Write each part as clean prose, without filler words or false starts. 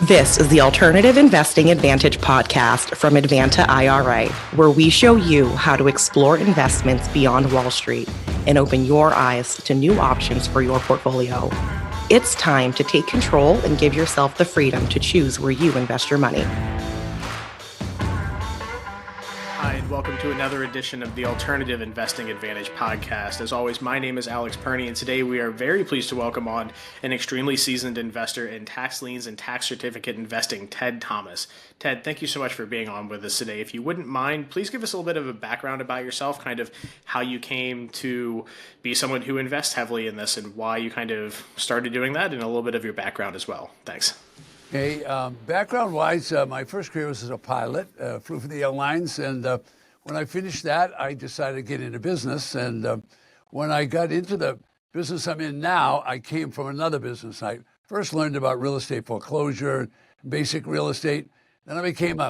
This is the Alternative Investing Advantage podcast from Advanta IRA, where we show you how to explore investments beyond Wall Street and open your eyes to new options for your portfolio. It's time to take control and give yourself the freedom to choose where you invest your money. Hi, and welcome to another edition of the Alternative Investing Advantage podcast. As always, my name is Alex Perny, and today we are very pleased to welcome on an extremely seasoned investor in tax liens and tax certificate investing, Ted Thomas. Ted, thank you so much for being on with us today. If you wouldn't mind, please give us a little bit of a background about yourself, kind of how you came to be someone who invests heavily in this and why you kind of started doing that, and a little bit of your background as well. Thanks. Okay, background-wise, my first career was as a pilot, flew for the airlines, and when I finished that, I decided to get into business. And when I got into the business I'm in now, I came from another business. I first learned about real estate foreclosure, basic real estate. Then I became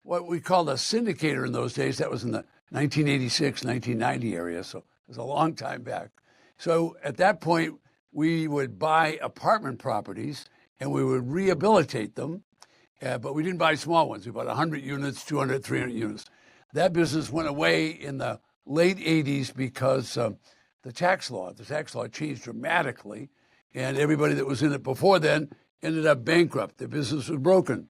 what we called a syndicator in those days. That was in the 1986, 1990 area, so it was a long time back. So at that point, we would buy apartment properties and we would rehabilitate them, but we didn't buy small ones. We bought 100 units, 200, 300 units. That business went away in the late 80s because the tax law changed dramatically, and everybody that was in it before then ended up bankrupt. The business was broken.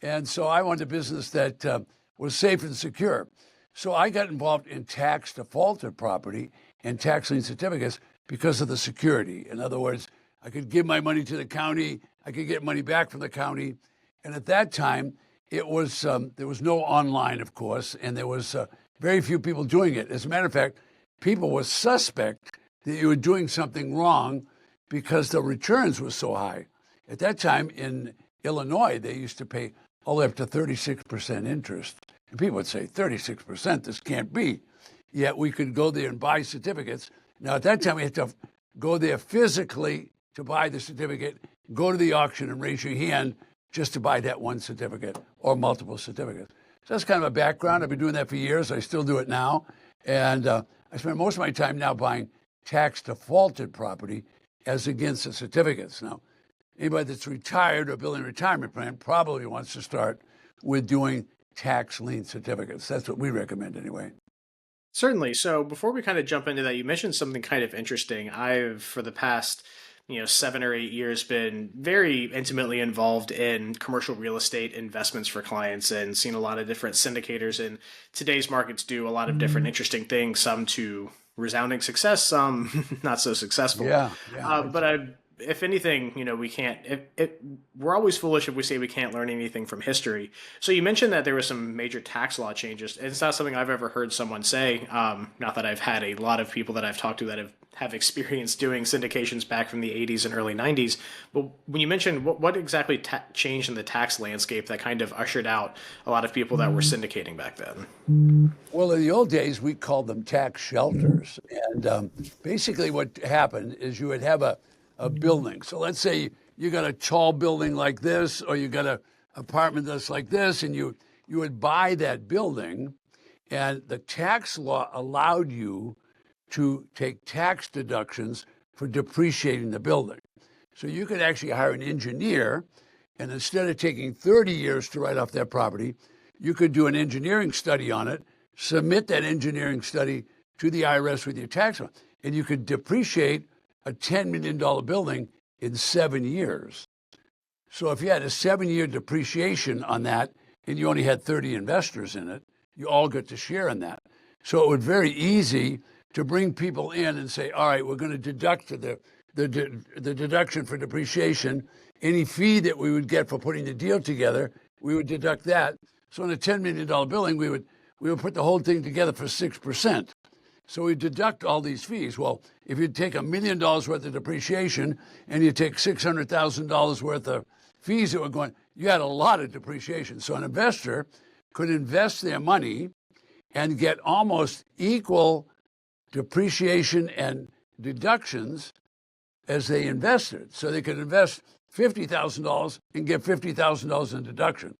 And so I wanted a business that was safe and secure. So I got involved in tax defaulted property and tax lien certificates because of the security. In other words, I could give my money to the county, I could get money back from the county. And at that time, it was there was no online, of course, and there was very few people doing it. As a matter of fact, people were suspect that you were doing something wrong because the returns were so high. At that time in Illinois, they used to pay all the way up to 36% interest. And people would say, 36%, this can't be. Yet we could go there and buy certificates. Now, at that time, we had to go there physically to buy the certificate, go to the auction and raise your hand just to buy that one certificate or multiple certificates. So that's kind of a background. I've been doing that for years. I still do it now. And I spend most of my time now buying tax defaulted property as against the certificates. Now, anybody that's retired or building a retirement plan probably wants to start with doing tax lien certificates. That's what we recommend anyway. Certainly. So before we kind of jump into that, you mentioned something kind of interesting. I've, for the past 7 or 8 years, been very intimately involved in commercial real estate investments for clients and seen a lot of different syndicators in today's markets do a lot of different interesting things, some to resounding success, some not so successful. But if anything, we can't, we're always foolish if we say we can't learn anything from history. So you mentioned that there were some major tax law changes. It's not something I've ever heard someone say, not that I've had a lot of people that I've talked to that have experience doing syndications back from the 80s and early 90s. But when you mentioned what exactly changed in the tax landscape that kind of ushered out a lot of people that were syndicating back then? Well, in the old days, we called them tax shelters. And basically what happened is you would have a building. So let's say you got a tall building like this, or you got an apartment that's like this, and you would buy that building, and the tax law allowed you to take tax deductions for depreciating the building. So you could actually hire an engineer, and instead of taking 30 years to write off that property, you could do an engineering study on it, submit that engineering study to the IRS with your tax law, and you could depreciate a $10 million building in 7 years. So if you had a 7-year depreciation on that and you only had 30 investors in it, you all get to share in that. So it would be very easy to bring people in and say, all right, we're going to deduct the deduction for depreciation. Any fee that we would get for putting the deal together, we would deduct that. So in a $10 million building, we would put the whole thing together for 6%. So we deduct all these fees. Well, if you take $1 million worth of depreciation and you take $600,000 worth of fees that were going, you had a lot of depreciation. So an investor could invest their money and get almost equal depreciation and deductions as they invested. So they could invest $50,000 and get $50,000 in deduction.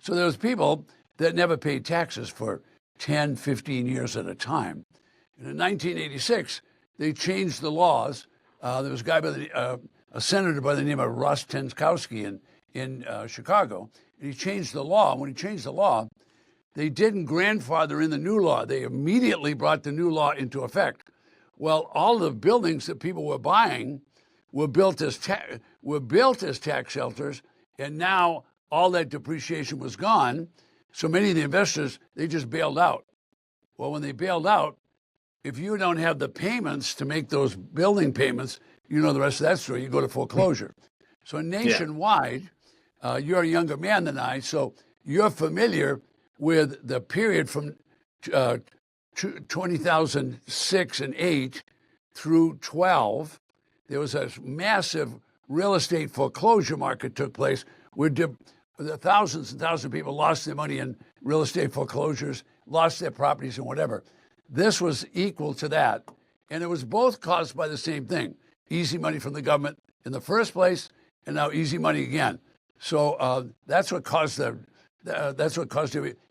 So there was people that never paid taxes for 10, 15 years at a time. And in 1986, they changed the laws. There was a guy a senator by the name of Ross Tenskowski in Chicago, and he changed the law. When he changed the law, they didn't grandfather in the new law. They immediately brought the new law into effect. Well, all the buildings that people were buying were built as tax shelters, and now all that depreciation was gone. So many of the investors, they just bailed out. Well, when they bailed out, if you don't have the payments to make those building payments, you know the rest of that story. You go to foreclosure. So nationwide, you're a younger man than I, so you're familiar with the period from 2006 and 8 through 12. There was a massive real estate foreclosure market took place where the thousands and thousands of people lost their money in real estate foreclosures, lost their properties and whatever. This was equal to that. And it was both caused by the same thing, easy money from the government in the first place, and now easy money again. So that's what caused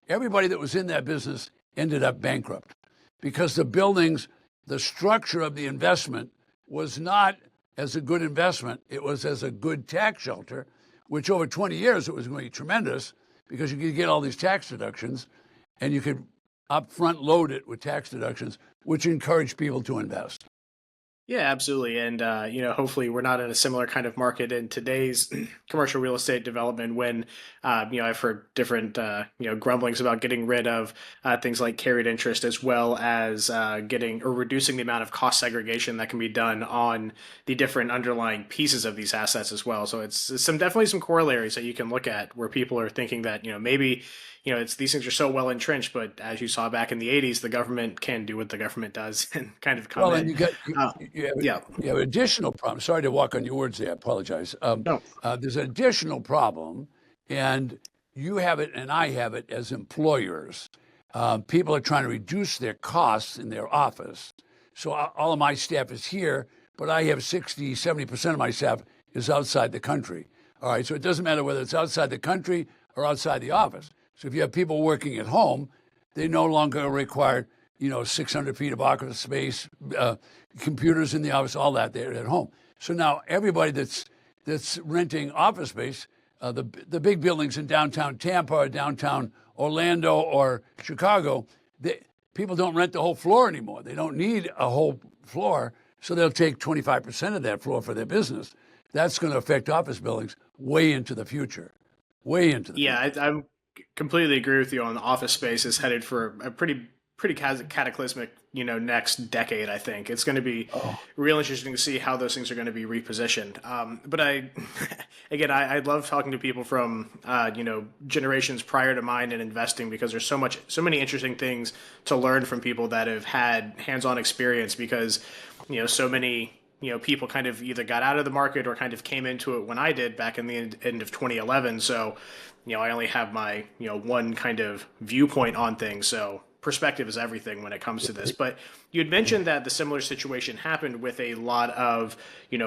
everybody that was in that business ended up bankrupt because the buildings, the structure of the investment was not as a good investment. It was as a good tax shelter, which over 20 years it was going to be tremendous because you could get all these tax deductions and you could upfront load it with tax deductions, which encouraged people to invest. Yeah, absolutely. And, hopefully we're not in a similar kind of market in today's commercial real estate development when, I've heard different, grumblings about getting rid of things like carried interest as well as getting or reducing the amount of cost segregation that can be done on the different underlying pieces of these assets as well. So it's definitely some corollaries that you can look at where people are thinking that, maybe these things are so well entrenched, but as you saw back in the 80s, the government can do what the government does and kind of come in. And you have additional problems. Sorry to walk on your words there. I apologize. No. There's an additional problem, and you have it and I have it as employers. People are trying to reduce their costs in their office. So all of my staff is here, but I have 60, 70% of my staff is outside the country. All right, so it doesn't matter whether it's outside the country or outside the office. So if you have people working at home, they no longer require 600 feet of office space, computers in the office, all that there at home. So now everybody that's renting office space, the big buildings in downtown Tampa or downtown Orlando or Chicago, people don't rent the whole floor anymore. They don't need a whole floor, so they'll take 25% of that floor for their business. That's going to affect office buildings way into the future. Yeah, I'm completely agree with you on the office space is headed for a pretty cataclysmic, next decade. I think it's going to be real interesting to see how those things are going to be repositioned. But I love talking to people from, generations prior to mine and investing because there's so many interesting things to learn from people that have had hands-on experience because, so many, people kind of either got out of the market or kind of came into it when I did back in the end of 2011. So, I only have my, one kind of viewpoint on things. So perspective is everything when it comes to this. But you had mentioned that the similar situation happened with a lot of,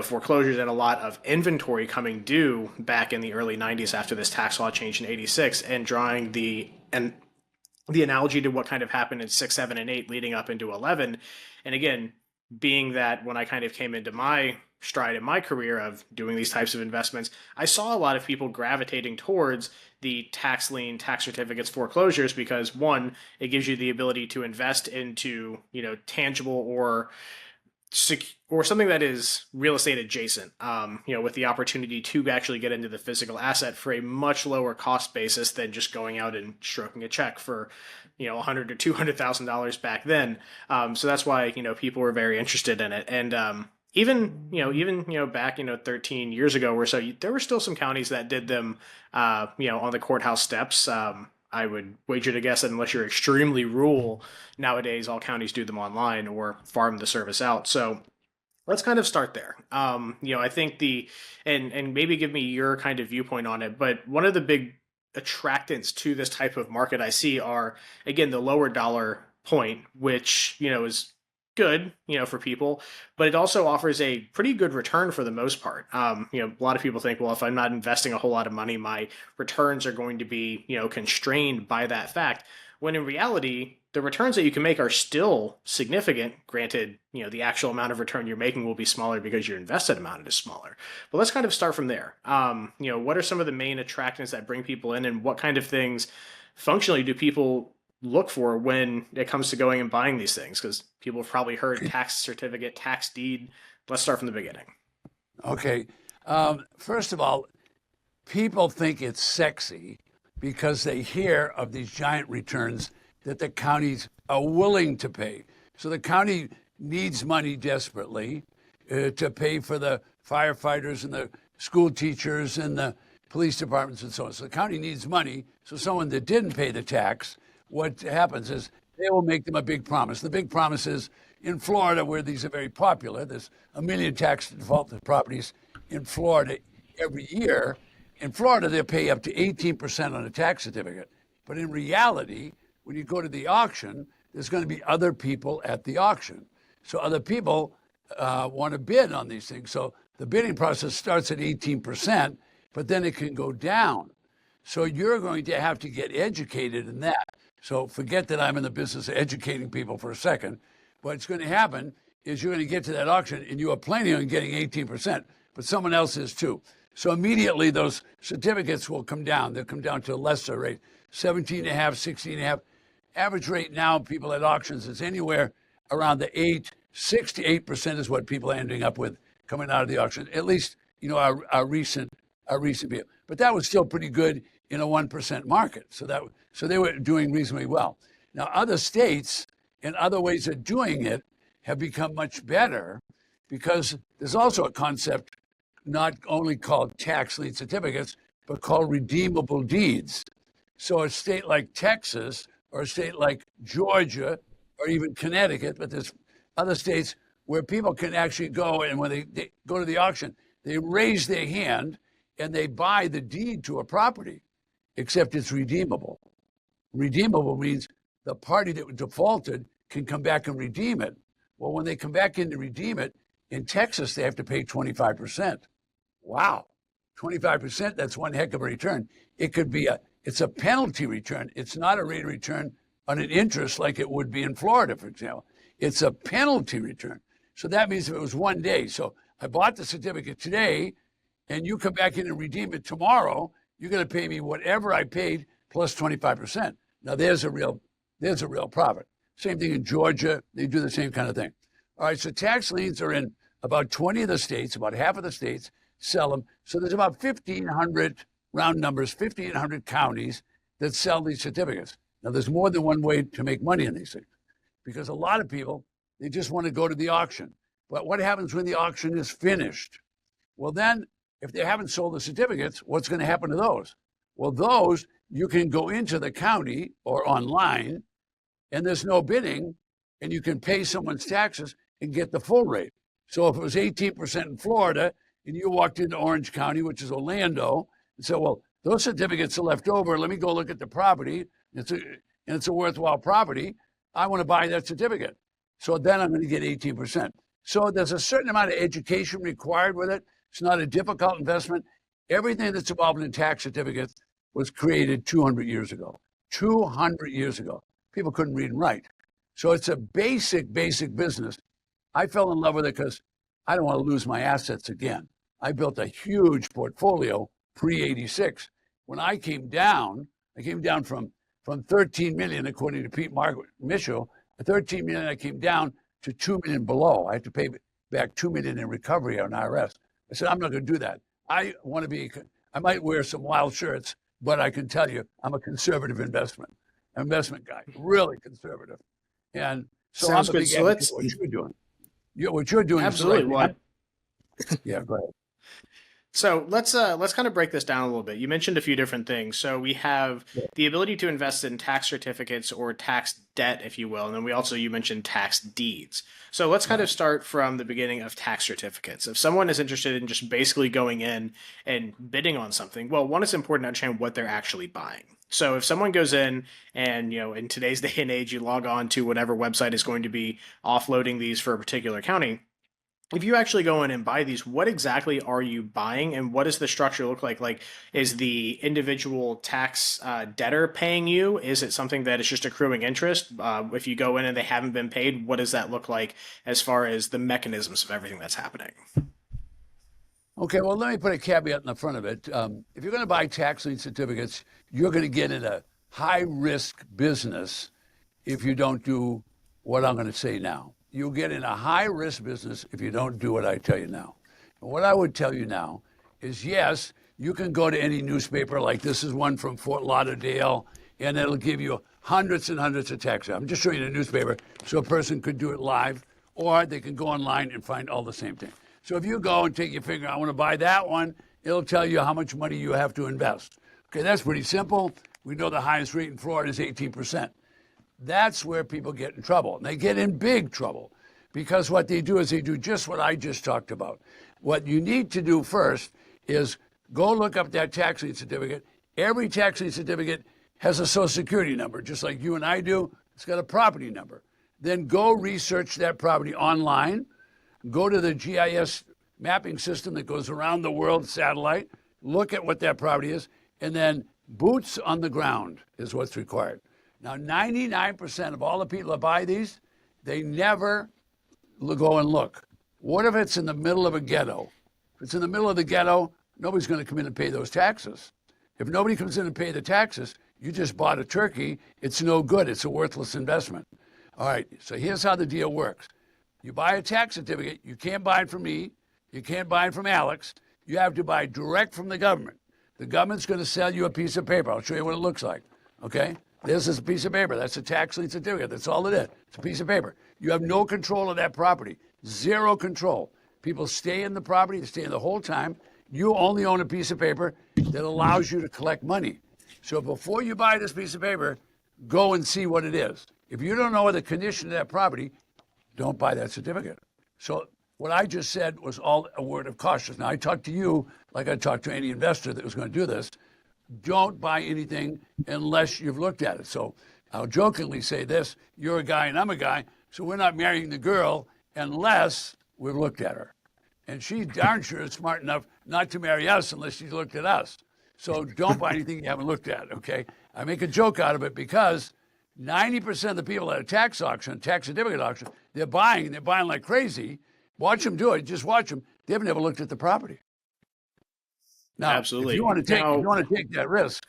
foreclosures and a lot of inventory coming due back in the early 90s after this tax law changed in 86 and drawing the analogy to what kind of happened in 6, 7, and 8 leading up into 11. And again, being that when I kind of came into my stride in my career of doing these types of investments, I saw a lot of people gravitating towards the tax lien, tax certificates, foreclosures, because one, it gives you the ability to invest into, tangible or something that is real estate adjacent, with the opportunity to actually get into the physical asset for a much lower cost basis than just going out and stroking a check for, $100,000 to $200,000 back then. So that's why, people were very interested in it. And, even back, 13 years ago or so, there were still some counties that did them, on the courthouse steps. I would wager to guess that unless you're extremely rural, nowadays all counties do them online or farm the service out. So let's kind of start there. I think and maybe give me your kind of viewpoint on it, but one of the big attractants to this type of market I see are, again, the lower dollar point, which, is good, for people, but it also offers a pretty good return for the most part. A lot of people think, well, if I'm not investing a whole lot of money, my returns are going to be, constrained by that fact. when in reality, the returns that you can make are still significant. Granted, the actual amount of return you're making will be smaller because your invested amount is smaller. But let's kind of start from there. What are some of the main attractants that bring people in, and what kind of things functionally do people look for when it comes to going and buying these things? Because people have probably heard tax certificate, tax deed. Let's start from the beginning. Okay. First of all, people think it's sexy because they hear of these giant returns that the counties are willing to pay. So the county needs money desperately to pay for the firefighters and the school teachers and the police departments and so on. So the county needs money. So someone that didn't pay the tax, what happens is they will make them a big promise. The big promise is in Florida, where these are very popular, there's 1 million tax defaulted properties in Florida every year. In Florida, they'll pay up to 18% on a tax certificate. But in reality, when you go to the auction, there's going to be other people at the auction. So other people want to bid on these things. So the bidding process starts at 18%, but then it can go down. So you're going to have to get educated in that. So forget that I'm in the business of educating people for a second. What's going to happen is you're going to get to that auction and you are planning on getting 18%, but someone else is too. So immediately those certificates will come down. They'll come down to a lesser rate, 17.5, 16.5. Average rate now, people at auctions is anywhere around the 6 to 8% is what people are ending up with coming out of the auction. At least, our recent view. But that was still pretty good in a 1% market. So they were doing reasonably well. Now, other states and other ways of doing it have become much better because there's also a concept not only called tax lien certificates, but called redeemable deeds. So a state like Texas or a state like Georgia or even Connecticut, but there's other states where people can actually go and when they go to the auction, they raise their hand and they buy the deed to a property, except it's redeemable. Redeemable means the party that defaulted can come back and redeem it. Well, when they come back in to redeem it, in Texas, they have to pay 25%. Wow, 25%, that's one heck of a return. It's a penalty return. It's not a rate of return on an interest like it would be in Florida, for example. It's a penalty return. So that means if it was 1 day, so I bought the certificate today and you come back in and redeem it tomorrow, you're going to pay me whatever I paid plus 25%. Now there's a real profit. Same thing in Georgia, they do the same kind of thing. All right, so tax liens are in about 20 of the states, about half of the states sell them. So there's about 1,500, round numbers, 1,500 counties that sell these certificates. Now there's more than one way to make money on these things because a lot of people, they just want to go to the auction. But what happens when the auction is finished? Well, then if they haven't sold the certificates, what's going to happen to those? Well, those you can go into the county or online and there's no bidding and you can pay someone's taxes and get the full rate. So if it was 18% in Florida and you walked into Orange County, which is Orlando, and said, well, those certificates are left over. Let me go look at the property. It's a worthwhile property. I want to buy that certificate. So then I'm going to get 18%. So there's a certain amount of education required with it. It's not a difficult investment. Everything that's involved in tax certificates was created 200 years ago. 200 years ago. People couldn't read and write. So it's a basic business. I fell in love with it because I don't want to lose my assets again. I built a huge portfolio pre-86. When I came down from 13 million, according to Pete Mitchell, 13 million, I came down to 2 million below. I had to pay back 2 million in recovery on IRS. I said, I'm not going to do that. I might wear some wild shirts, but I can tell you, I'm a conservative investment guy, really conservative. And so Sounds I'm a good. big So advocate of what you're doing. What you're doing absolutely. is the right thing. Yeah, go ahead. So let's kind of break this down a little bit. You mentioned a few different things. So we have the ability to invest in tax certificates or tax debt, if you will, and then you mentioned tax deeds. So let's kind of start from the beginning of tax certificates. If someone is interested in just basically going in and bidding on something, well, one, it's important to understand what they're actually buying. So if someone goes in and, in today's day and age, you log on to whatever website is going to be offloading these for a particular county, if you actually go in and buy these, what exactly are you buying and what does the structure look like? Like, is the individual tax debtor paying you? Is it something that is just accruing interest? If you go in and they haven't been paid, what does that look like as far as the mechanisms of everything that's happening? Okay, well, let me put a caveat in the front of it. If you're going to buy tax lien certificates, you're going to get in a high-risk business if you don't do what I'm going to say now. You'll get in a high-risk business if you don't do what I tell you now. And what I would tell you now is, yes, you can go to any newspaper, like this is one from Fort Lauderdale, and it'll give you hundreds and hundreds of tax. I'm just showing you the newspaper so a person could do it live, or they can go online and find all the same thing. So if you go and take your finger, I want to buy that one, it'll tell you how much money you have to invest. Okay, that's pretty simple. We know the highest rate in Florida is 18%. That's where people get in trouble. And they get in big trouble because what they do is they do just what I just talked about. What you need to do first is go look up that tax lien certificate. Every tax lien certificate has a social security number, just like you and I do. It's got a property number. Then go research that property online. Go to the GIS mapping system that goes around the world, satellite, look at what that property is, and then boots on the ground is what's required. Now, 99% of all the people that buy these, they never go and look. What if it's in the middle of a ghetto? If it's in the middle of the ghetto, nobody's going to come in and pay those taxes. If nobody comes in and pay the taxes, you just bought a turkey. It's no good. It's a worthless investment. All right, so here's how the deal works. You buy a tax certificate. You can't buy it from me. You can't buy it from Alex. You have to buy direct from the government. The government's going to sell you a piece of paper. I'll show you what it looks like, okay? This is a piece of paper. That's a tax lien certificate. That's all it is. It's a piece of paper. You have no control of that property. Zero control. People stay in the property. They stay in the whole time. You only own a piece of paper that allows you to collect money. So before you buy this piece of paper, go and see what it is. If you don't know the condition of that property, don't buy that certificate. So what I just said was all a word of caution. Now, I talked to you like I talked to any investor that was going to do this. Don't buy anything unless you've looked at it. So I'll jokingly say this, you're a guy and I'm a guy, so we're not marrying the girl unless we've looked at her. And she's darn sure is smart enough not to marry us unless she's looked at us. So don't buy anything you haven't looked at, okay? I make a joke out of it because 90% of the people at a tax auction, tax certificate auction, they're buying like crazy. Watch them do it. Just watch them. They haven't ever looked at the property. Now, Absolutely. if you want to take that risk,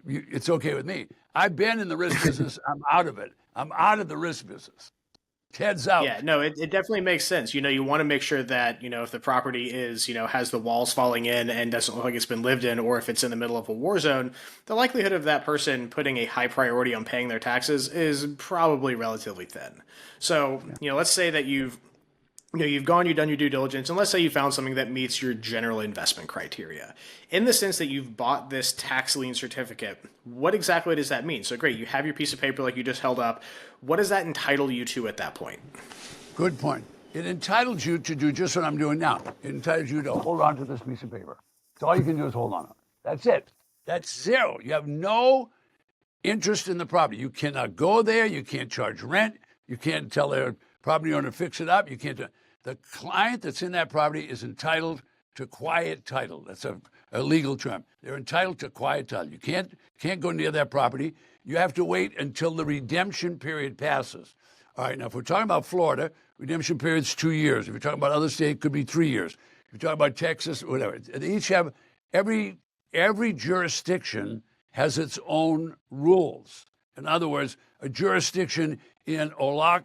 it's okay with me. I've been in the risk business. I'm out of it. I'm out of the risk business. Heads out. Yeah, no, it definitely makes sense. You want to make sure that, if the property is, has the walls falling in and doesn't look like it's been lived in, or if it's in the middle of a war zone, the likelihood of that person putting a high priority on paying their taxes is probably relatively thin. So, let's say that you've done your due diligence, and let's say you found something that meets your general investment criteria. In the sense that you've bought this tax lien certificate, what exactly does that mean? So great, you have your piece of paper like you just held up. What does that entitle you to at that point? Good point. It entitles you to do just what I'm doing now. It entitles you to hold on to this piece of paper. So all you can do is hold on to it. That's it. That's zero. You have no interest in the property. You cannot go there. You can't charge rent. You can't tell their property owner to fix it up. You can't do. The client that's in that property is entitled to quiet title. That's a legal term. They're entitled to quiet title. You can't go near that property. You have to wait until the redemption period passes. All right, now if we're talking about Florida, redemption period's 2 years. If you're talking about other states, it could be 3 years. If you're talking about Texas, whatever. They each have, every jurisdiction has its own rules. In other words, a jurisdiction in Ocala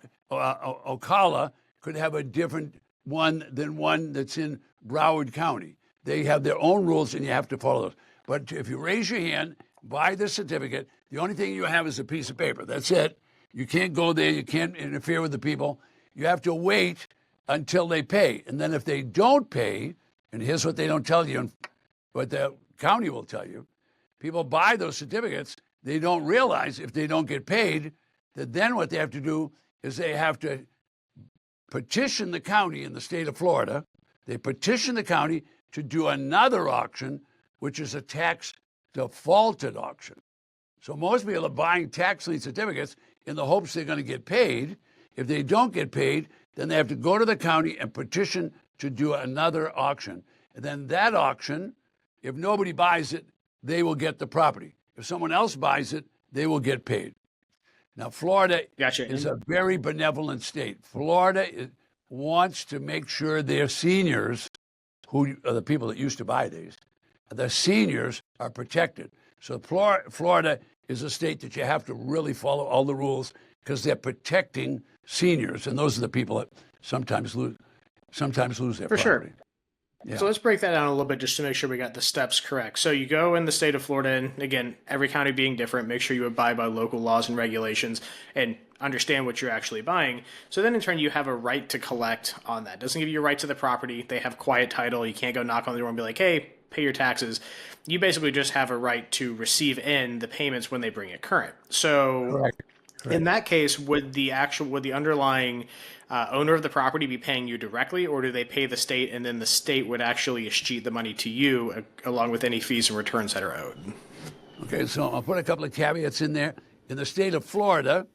could have a different one than one that's in Broward County. They have their own rules, and you have to follow those. But if you raise your hand, buy the certificate, the only thing you have is a piece of paper. That's it. You can't go there. You can't interfere with the people. You have to wait until they pay. And then if they don't pay, and here's what they don't tell you, and what the county will tell you, people buy those certificates. They don't realize if they don't get paid, that then what they have to do is they have to petition the county in the state of Florida. They petition the county to do another auction, which is a tax defaulted auction. So most people are buying tax lien certificates in the hopes they're going to get paid. If they don't get paid, Then they have to go to the county and petition to do another auction. And then that auction, if nobody buys it, they will get the property. If someone else buys it, they will get paid. Now, Florida is a very benevolent state. Florida wants to make sure their seniors, who are the people that used to buy these, the seniors are protected. So Florida is a state that you have to really follow all the rules because they're protecting seniors, and those are the people that sometimes lose their property. Sure. Yeah. So let's break that down a little bit just to make sure we got the steps correct. So you go in the state of Florida, and again, every county being different, make sure you abide by local laws and regulations and understand what you're actually buying. So then in turn, you have a right to collect on that. It doesn't give you a right to the property. They have quiet title. You can't go knock on the door and be like, hey, pay your taxes. You basically just have a right to receive in the payments when they bring it current. So Correct. In that case, would the underlying owner of the property be paying you directly, or do they pay the state and then the state would actually escheat the money to you along with any fees and returns that are owed? Okay, so I'll put a couple of caveats in there. In the state of Florida,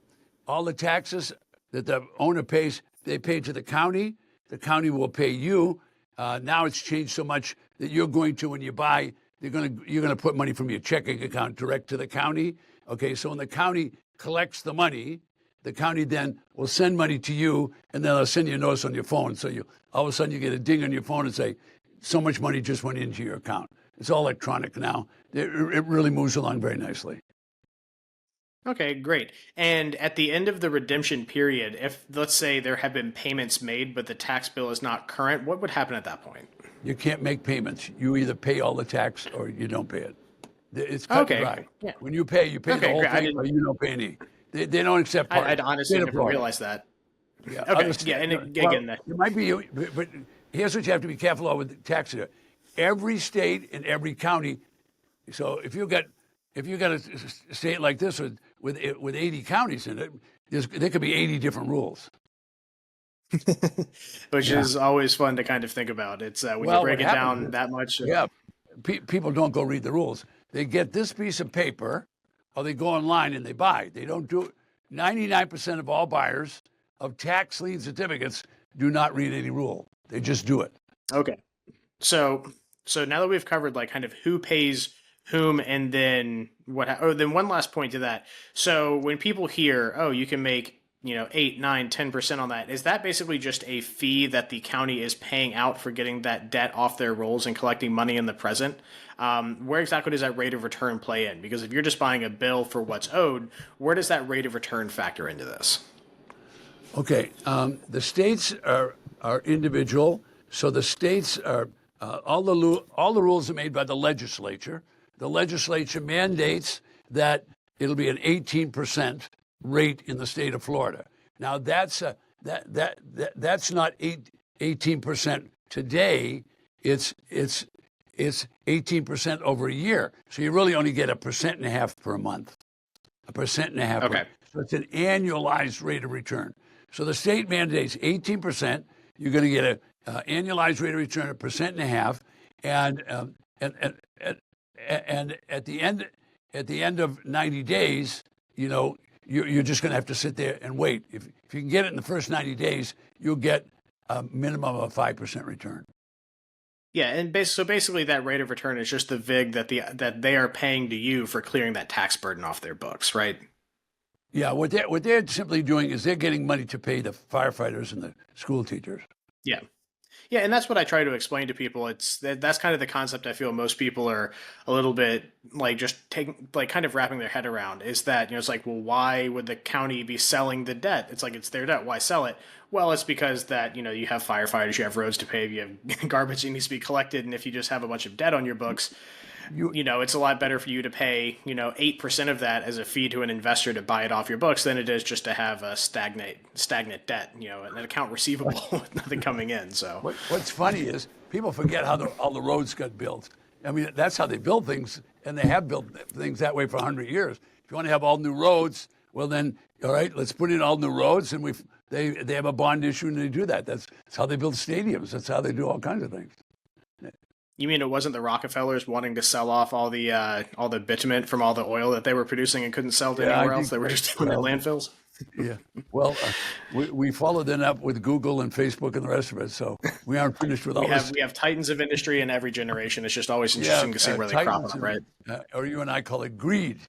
all the taxes that the owner pays, they pay to the county. The county will pay you. Now it's changed so much that you're going to, when you buy, you're going to put money from your checking account direct to the county. Okay, so when the county collects the money, the county then will send money to you, and then they'll send you a notice on your phone. So all of a sudden you get a ding on your phone and say, so much money just went into your account. It's all electronic now. It really moves along very nicely. Okay, great. And at the end of the redemption period, if let's say there have been payments made, but the tax bill is not current, what would happen at that point? You can't make payments. You either pay all the tax or you don't pay it. It's cut and dry. Yeah. When you pay the whole thing, or you don't pay any. They don't accept part. I'd honestly never realized that. Yeah. Okay. Yeah, and again, it might be, but here's what you have to be careful of with tax. Every state and every county. So if you got a state like this with 80 counties in it, there could be 80 different rules. Which is always fun to kind of think about. It's when you break it down that much. Yeah, people don't go read the rules. They get this piece of paper, or they go online and they buy. They don't do it. 99% of all buyers of tax lien certificates do not read any rule. They just do it. Okay. So now that we've covered like kind of who pays whom and then then one last point to that. So when people hear, oh, you can make 8, 9, 10% on that. Is that basically just a fee that the county is paying out for getting that debt off their rolls and collecting money in the present? Where exactly does that rate of return play in? Because if you're just buying a bill for what's owed, where does that rate of return factor into this? Okay, the states are individual, so the states are all the rules are made by the legislature. The legislature mandates that it'll be an 18% rate in the state of Florida. Now that's not 18% today. It's 18% over a year. So you really only get 1.5% per month. 1.5%. Okay. So it's an annualized rate of return. So the state mandates 18%. You're going to get an annualized rate of return of 1.5%, and at the end of 90 days, you're just going to have to sit there and wait. If you can get it in the first 90 days, you'll get a minimum of 5% return. Yeah, and so basically that rate of return is just the VIG that they are paying to you for clearing that tax burden off their books, right? Yeah, what they're simply doing is they're getting money to pay the firefighters and the school teachers. Yeah. Yeah, and that's what I try to explain to people. That's kind of the concept I feel most people are a little bit like just kind of wrapping their head around is that, it's like, well, why would the county be selling the debt? It's like, it's their debt. Why sell it? Well, it's because that, you have firefighters, you have roads to pave, you have garbage that needs to be collected. And if you just have a bunch of debt on your books, it's a lot better for you to pay, 8% of that as a fee to an investor to buy it off your books than it is just to have a stagnant debt, an account receivable with nothing coming in. So what's funny is people forget how all the roads got built. I mean, that's how they build things, and they have built things that way for 100 years. If you want to have all new roads, well then, all right, let's put in all new roads, and they have a bond issue and they do that. That's how they build stadiums. That's how they do all kinds of things. You mean it wasn't the Rockefellers wanting to sell off all the bitumen from all the oil that they were producing and couldn't sell to anywhere else? They were just doing their landfills? Yeah. Well, we followed them up with Google and Facebook and the rest of it. So we aren't finished with all this. We have titans of industry in every generation. It's just always interesting to see where they crop Titans up, right? or you and I call it greed.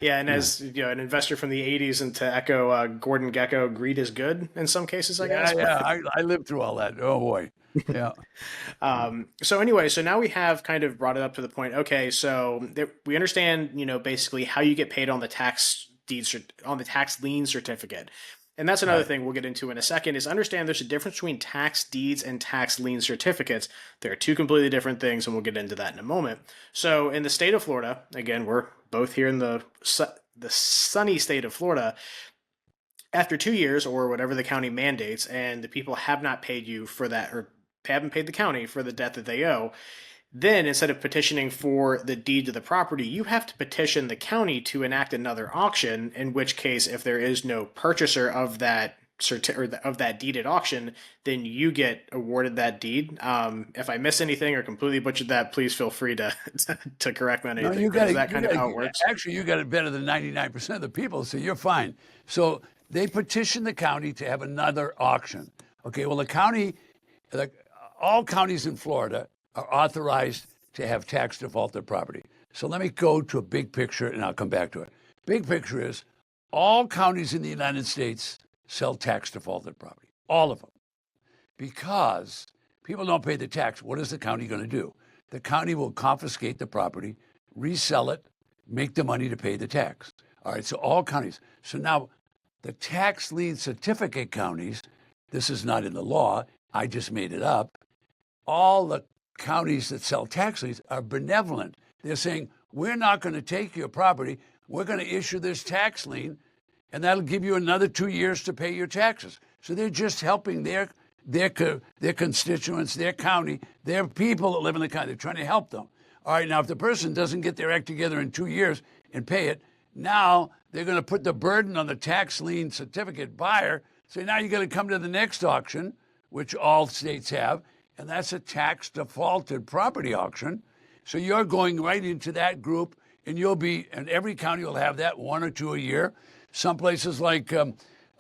Yeah, and as you know, an investor from the '80s, and to echo Gordon Gekko, greed is good in some cases, I guess. Yeah. I lived through all that. Oh boy. Yeah. So anyway, so now we have kind of brought it up to the point. Okay, so we understand, basically how you get paid on the tax deeds on the tax lien certificate. And that's another thing we'll get into in a second, is understand there's a difference between tax deeds and tax lien certificates. They're two completely different things, and we'll get into that in a moment. So in the state of Florida, again, we're both here in the sunny state of Florida. After 2 years, or whatever the county mandates, and the people have not paid you for that, or haven't paid the county for the debt that they owe, then instead of petitioning for the deed to the property, you have to petition the county to enact another auction, in which case, if there is no purchaser of that of that deed at auction, then you get awarded that deed. If I miss anything or completely butchered that, please feel free to to correct me on anything. No, is that kind of how it works? Actually, you got it better than 99% of the people, so you're fine. So they petition the county to have another auction. Okay, well, the county, all counties in Florida are authorized to have tax defaulted property. So let me go to a big picture, and I'll come back to it. Big picture is all counties in the United States sell tax defaulted property, all of them. Because people don't pay the tax, what is the county going to do? The county will confiscate the property, resell it, make the money to pay the tax. All right, so all counties. So now the tax lien certificate counties, this is not in the law, I just made it up. All the counties that sell tax liens are benevolent. They're saying, we're not going to take your property. We're going to issue this tax lien, and that'll give you another 2 years to pay your taxes. So they're just helping their constituents, their county, their people that live in the county. They're trying to help them. All right, now if the person doesn't get their act together in 2 years and pay it, now they're going to put the burden on the tax lien certificate buyer. So now you're going to come to the next auction, which all states have, and that's a tax defaulted property auction. So you're going right into that group, and and every county will have that, 1 or 2 a year. Some places like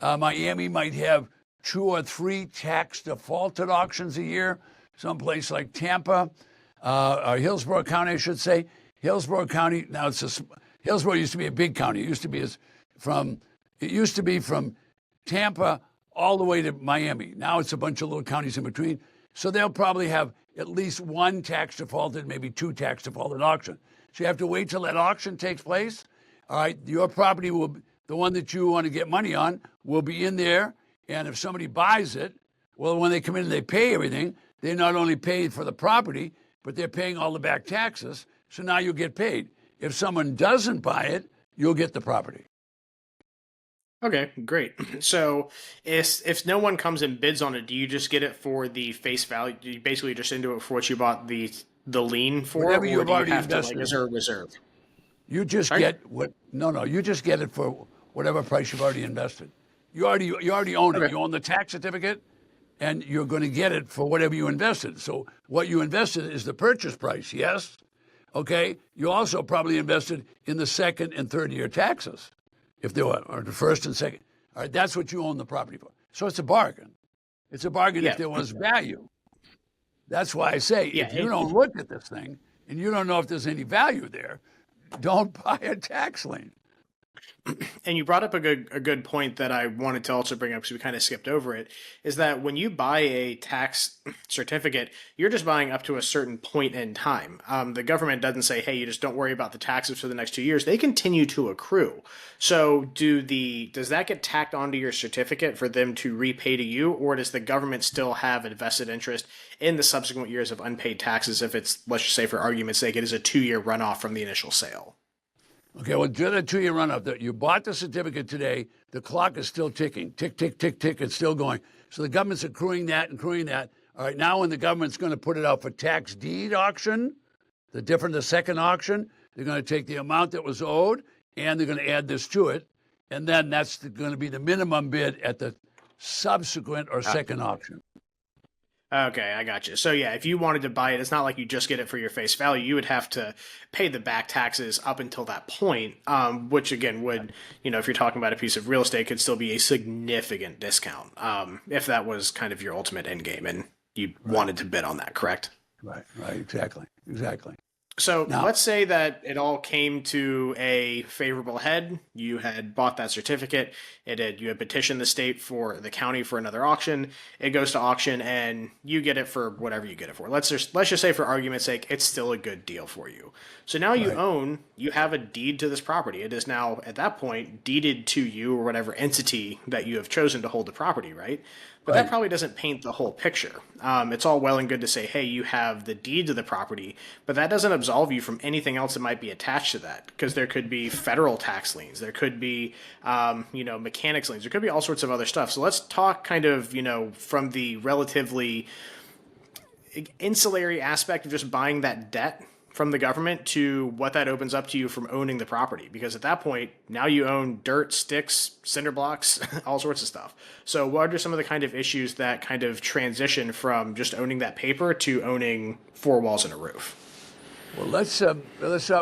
Miami might have 2 or 3 tax defaulted auctions a year. Some place like Tampa, or Hillsborough County, I should say. Hillsborough County, now Hillsborough used to be a big county. It used to be from Tampa all the way to Miami. Now it's a bunch of little counties in between. So they'll probably have at least 1 tax defaulted, maybe 2 tax defaulted auction. So you have to wait till that auction takes place. All right, your property the one that you want to get money on, will be in there. And if somebody buys it, well, when they come in and they pay everything, they not only pay for the property, but they're paying all the back taxes. So now you'll get paid. If someone doesn't buy it, you'll get the property. Okay, great. So if no one comes and bids on it, do you just get it for the face value? Do you basically just into it for what you bought the lien for? Whatever you've or do you already have invested. to, is there a reserve? You just get what? No. You just get it for whatever price you've already invested. You already own it. Okay. You own the tax certificate, and you're going to get it for whatever you invested. So what you invested is the purchase price. Yes. Okay. You also probably invested in the second and third year taxes, if they were, or the first and second. All right. That's what you own the property for. So it's a bargain. It's a bargain if there was value. That's why I say, if you don't look at this thing and you don't know if there's any value there, don't buy a tax lien. And you brought up a good point that I wanted to also bring up, because we kind of skipped over it, is that when you buy a tax certificate, you're just buying up to a certain point in time. The government doesn't say, hey, you just don't worry about the taxes for the next 2 years. They continue to accrue. So does that get tacked onto your certificate for them to repay to you, or does the government still have a vested interest in the subsequent years of unpaid taxes if it's, let's just say for argument's sake, it is a 2-year runoff from the initial sale? Okay, well, during the 2-year runoff, you bought the certificate today, the clock is still ticking. Tick, tick, tick, tick, it's still going. So the government's accruing that. All right, now when the government's going to put it out for tax deed auction, the second auction, they're going to take the amount that was owed, and they're going to add this to it. And then that's going to be the minimum bid at the subsequent or second auction. Okay, I got you. So yeah, if you wanted to buy it, it's not like you just get it for your face value. You would have to pay the back taxes up until that point, which again would, if you're talking about a piece of real estate, could still be a significant discount, if that was kind of your ultimate end game and you wanted to bid on that, correct? Right, exactly. So Now, let's say that it all came to a favorable head. You had bought that certificate. You had petitioned the state for the county for another auction. It goes to auction, and you get it for whatever you get it for. Let's just say, for argument's sake, it's still a good deal for you. So now you have a deed to this property. It is now at that point deeded to you or whatever entity that you have chosen to hold the property, right? But that probably doesn't paint the whole picture. It's all well and good to say, hey, you have the deed to the property, but that doesn't absolve you from anything else that might be attached to that, because there could be federal tax liens, there could be, mechanics liens, there could be all sorts of other stuff. So let's talk kind of, from the relatively insulary aspect of just buying that debt from the government to what that opens up to you from owning the property. Because at that point, now you own dirt, sticks, cinder blocks, all sorts of stuff. So what are some of the kind of issues that kind of transition from just owning that paper to owning four walls and a roof? well, let's start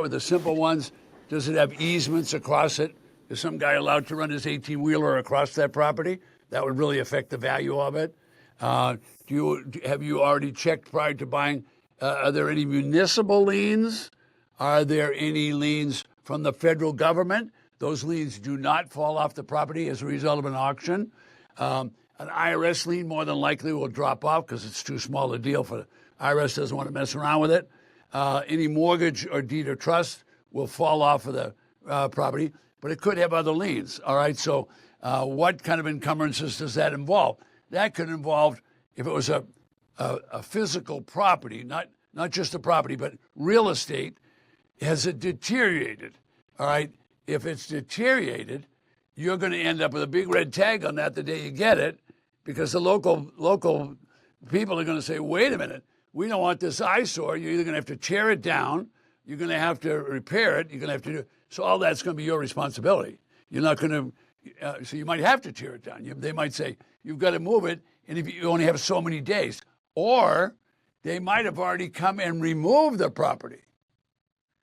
with the simple ones. Does it have easements across it? Is some guy allowed to run his 18-wheeler across that property? That would really affect the value of it. Have you already checked prior to buying? Are there any municipal liens? Are there any liens from the federal government? Those liens do not fall off the property as a result of an auction. An IRS lien more than likely will drop off because it's too small a deal for the IRS doesn't want to mess around with it. Any mortgage or deed of trust will fall off of the property, but it could have other liens. All right, so what kind of encumbrances does that involve? That could involve, if it was a physical property, not just a property, but real estate, has it deteriorated? All right, if it's deteriorated, you're going to end up with a big red tag on that the day you get it, because the local people are going to say, wait a minute, we don't want this eyesore. You're either going to have to tear it down, you're going to have to repair it, you're going to have to do, so all that's going to be your responsibility. You're not going to, so you might have to tear it down. They might say, you've got to move it, and if you only have so many days. Or they might have already come and removed the property.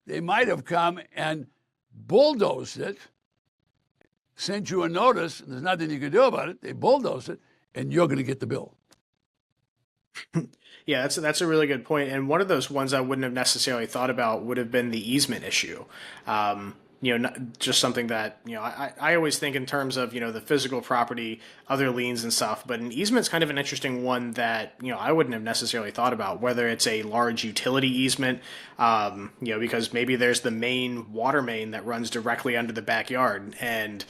They might have come and bulldozed it, sent you a notice, and there's nothing you can do about it. They bulldozed it, and you're going to get the bill. Yeah, that's a really good point. And one of those ones I wouldn't have necessarily thought about would have been the easement issue. Not just something that, I always think in terms of, the physical property, other liens and stuff, but an easement's kind of an interesting one that, I wouldn't have necessarily thought about, whether it's a large utility easement, because maybe there's the main water main that runs directly under the backyard, and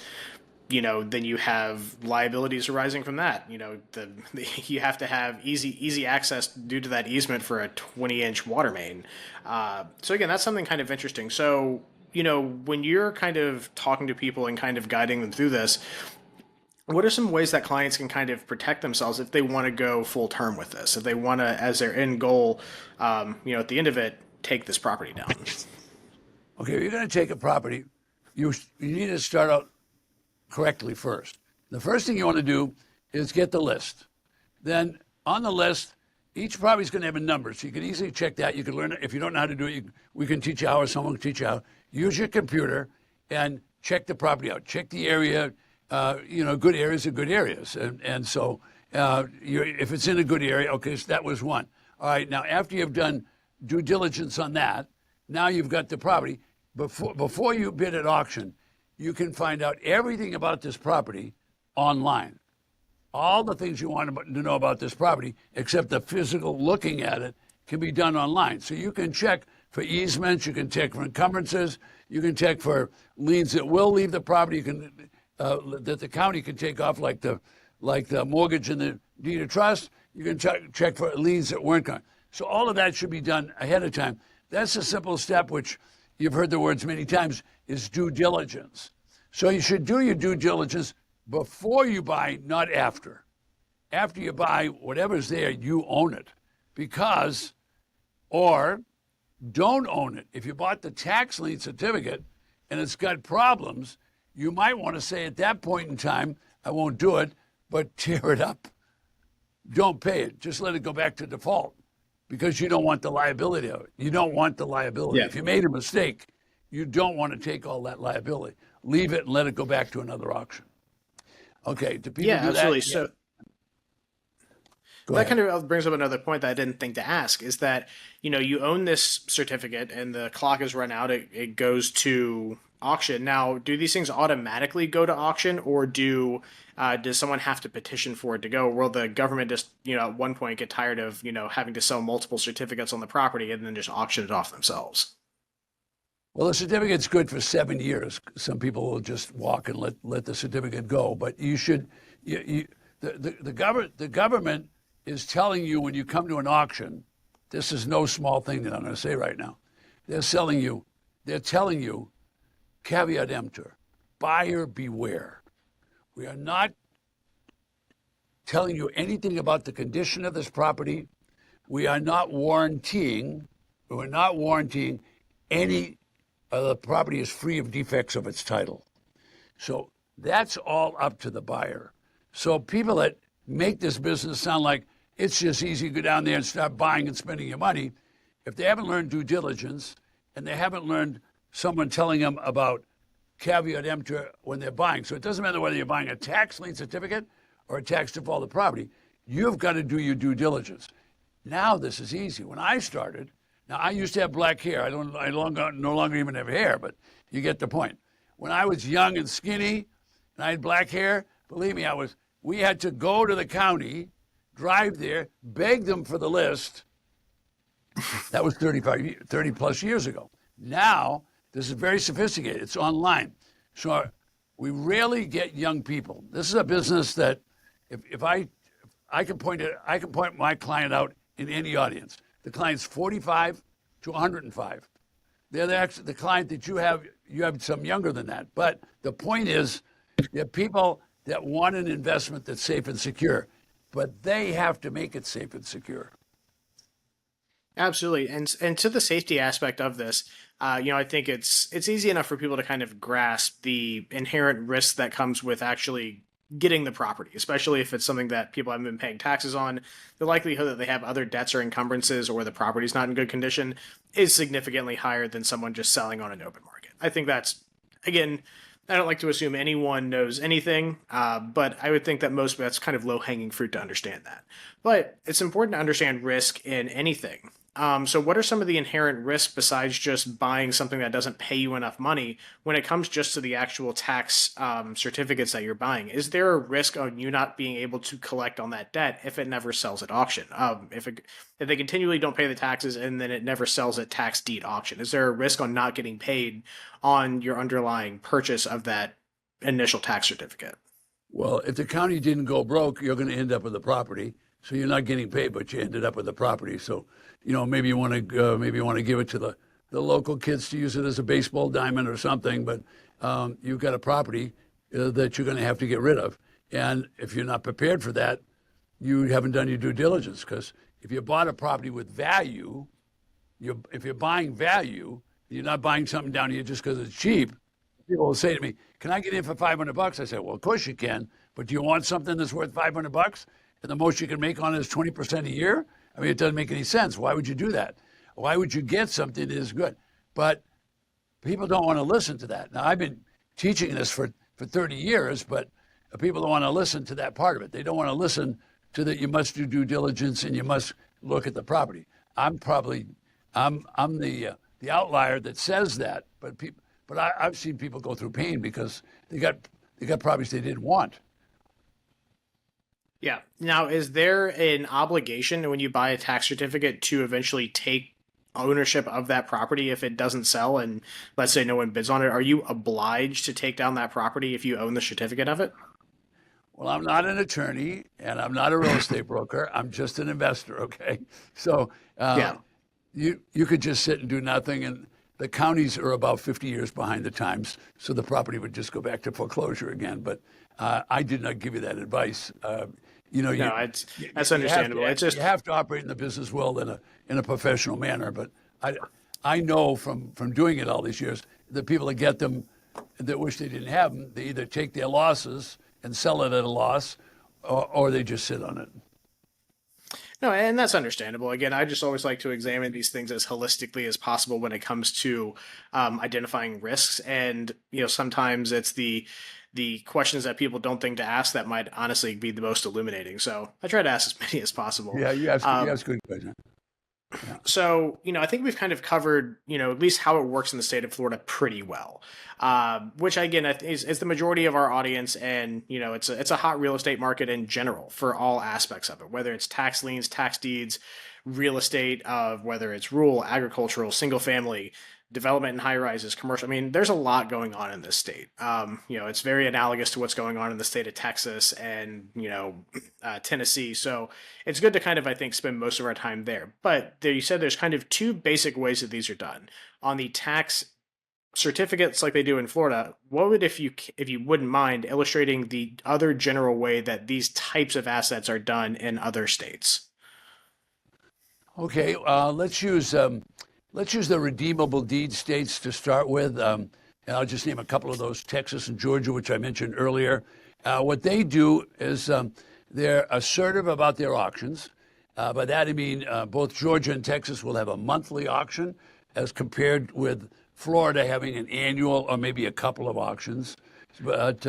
then you have liabilities arising from that. You have to have easy access due to that easement for a 20-inch water main. So again, that's something kind of interesting. So, when you're kind of talking to people and kind of guiding them through this, what are some ways that clients can kind of protect themselves if they want to go full term with this, if they want to, as their end goal, at the end of it, take this property down? Okay, if you're going to take a property, you need to start out correctly first. The first thing you want to do is get the list. Then on the list, each property is going to have a number, so you can easily check that. You can learn it. If you don't know how to do it, we can teach you how, or someone can teach you how. Use your computer and check the property out. Check the area. Good areas are good areas, and so if it's in a good area, okay, so that was one. All right, now after you've done due diligence on that, now you've got the property. Before you bid at auction, you can find out everything about this property online. All the things you want to know about this property, except the physical looking at it, can be done online. So you can check for easements, you can check for encumbrances, you can check for liens that will leave the property, that the county can take off, like the mortgage and the deed of trust. You can check for liens that weren't gone. So all of that should be done ahead of time. That's a simple step, which you've heard the words many times, is due diligence. So you should do your due diligence before you buy, not after. After you buy, whatever's there, you own it. Or don't own it. If you bought the tax lien certificate and it's got problems, you might want to say at that point in time, I won't do it, but tear it up. don't pay it. Just let it go back to default because you don't want the liability of it. You don't want the liability. Yeah. If you made a mistake, you don't want to take all that liability. Leave it and let it go back to another auction. Okay, do people Yeah, do absolutely. that? So Go that ahead. kind of brings up another point that I didn't think to ask is that, you own this certificate and the clock is run out, it goes to auction. Now, do these things automatically go to auction or does someone have to petition for it to go? Will the government just, at one point get tired of, having to sell multiple certificates on the property and then just auction it off themselves? Well, the certificate's good for 7 years. Some people will just walk and let the certificate go. But you should, the government is telling you when you come to an auction, this is no small thing that I'm going to say right now. They're telling you, caveat emptor, buyer beware. We are not telling you anything about the condition of this property. We are not warranting any the property is free of defects of its title. So that's all up to the buyer. So people that make this business sound like it's just easy to go down there and start buying and spending your money, if they haven't learned due diligence and they haven't learned someone telling them about caveat emptor when they're buying. So it doesn't matter whether you're buying a tax lien certificate or a tax defaulted property, you've got to do your due diligence. Now this is easy. When I started, now I used to have black hair. I no longer even have hair, but you get the point. When I was young and skinny and I had black hair, believe me, we had to go to the county, drive there, beg them for the list. That was 30 plus years ago. Now, this is very sophisticated. It's online. So we rarely get young people. This is a business that if I can point my client out in any audience. The client's 45 to 105. They're the client that you have some younger than that. But the point is, there are people that want an investment that's safe and secure, but they have to make it safe and secure. Absolutely, and to the safety aspect of this, I think it's easy enough for people to kind of grasp the inherent risk that comes with actually getting the property, especially if it's something that people haven't been paying taxes on. The likelihood that they have other debts or encumbrances or the property's not in good condition is significantly higher than someone just selling on an open market. I think that's, again, I don't like to assume anyone knows anything, but I would think that that's kind of low-hanging fruit to understand that. But it's important to understand risk in anything. So what are some of the inherent risks besides just buying something that doesn't pay you enough money when it comes just to the actual tax certificates that you're buying? Is there a risk on you not being able to collect on that debt if it never sells at auction? If they continually don't pay the taxes and then it never sells at tax deed auction, is there a risk on not getting paid on your underlying purchase of that initial tax certificate? Well, if the county didn't go broke, you're going to end up with the property. So you're not getting paid, but you ended up with the property. So, maybe you want to give it to the local kids to use it as a baseball diamond or something. But you've got a property that you're going to have to get rid of. And if you're not prepared for that, you haven't done your due diligence. Because if you bought a property with value, if you're buying value, you're not buying something down here just because it's cheap. People will say to me, "Can I get in for $500?" I say, "Well, of course you can, but do you want something that's worth $500 and the most you can make on it is 20% a year?" I mean, it doesn't make any sense. Why would you do that? Why would you get something that is good? But people don't want to listen to that. Now, I've been teaching this for 30 years, but people don't want to listen to that part of it. They don't want to listen to that you must do due diligence and you must look at the property. I'm the outlier that says that, but I've seen people go through pain because they got properties they didn't want. Yeah. Now, is there an obligation when you buy a tax certificate to eventually take ownership of that property if it doesn't sell and let's say no one bids on it? Are you obliged to take down that property if you own the certificate of it? Well, I'm not an attorney and I'm not a real estate broker. I'm just an investor, okay? So Yeah. you could just sit and do nothing, and the counties are about 50 years behind the times, so the property would just go back to foreclosure again. But I did not give you that advice. That's understandable. You have to operate in the business world in a professional manner. But I know from doing it all these years, the people that get them that wish they didn't have them, they either take their losses and sell it at a loss, or they just sit on it. No, and that's understandable. Again, I just always like to examine these things as holistically as possible when it comes to identifying risks. And sometimes it's the questions that people don't think to ask that might honestly be the most illuminating. So I try to ask as many as possible. Yeah, you ask good questions. Yeah. So, I think we've kind of covered, at least how it works in the state of Florida pretty well, which again is the majority of our audience. And, it's a hot real estate market in general for all aspects of it, whether it's tax liens, tax deeds, real estate, whether it's rural, agricultural, single family, development in high rises, commercial. I mean, there's a lot going on in this state. It's very analogous to what's going on in the state of Texas and, Tennessee. So it's good to kind of, I think, spend most of our time there. But you said there's kind of two basic ways that these are done. On the tax certificates like they do in Florida, what would, if you wouldn't mind illustrating the other general way that these types of assets are done in other states? Okay, let's use the redeemable deed states to start with. And I'll just name a couple of those: Texas and Georgia, which I mentioned earlier. What they do is they're assertive about their auctions. By that I mean both Georgia and Texas will have a monthly auction, as compared with Florida having an annual or maybe a couple of auctions. But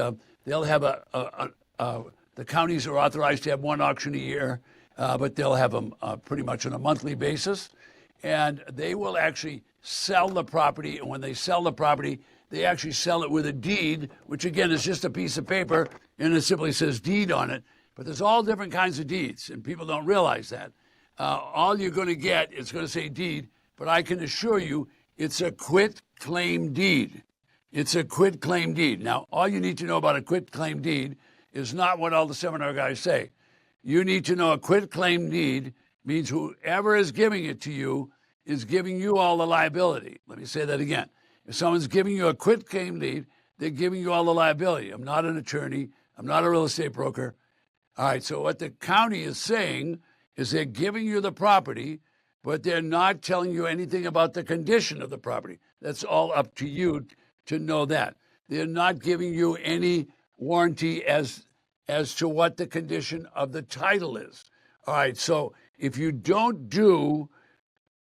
they'll have the counties are authorized to have one auction a year, but they'll have them pretty much on a monthly basis. And they will actually sell the property. And when they sell the property, they actually sell it with a deed, which again is just a piece of paper and it simply says deed on it. But there's all different kinds of deeds, and people don't realize that. All you're going to get is going to say deed, but I can assure you it's a quit claim deed. It's a quit claim deed. Now, all you need to know about a quit claim deed is not what all the seminar guys say. You need to know a quit claim deed means whoever is giving it to you is giving you all the liability. Let me say that again. If someone's giving you a quit claim deed, they're giving you all the liability. I'm not an attorney. I'm not a real estate broker. All right, so what the county is saying is they're giving you the property, but they're not telling you anything about the condition of the property. That's all up to you to know that. They're not giving you any warranty as to what the condition of the title is. All right, so if you don't do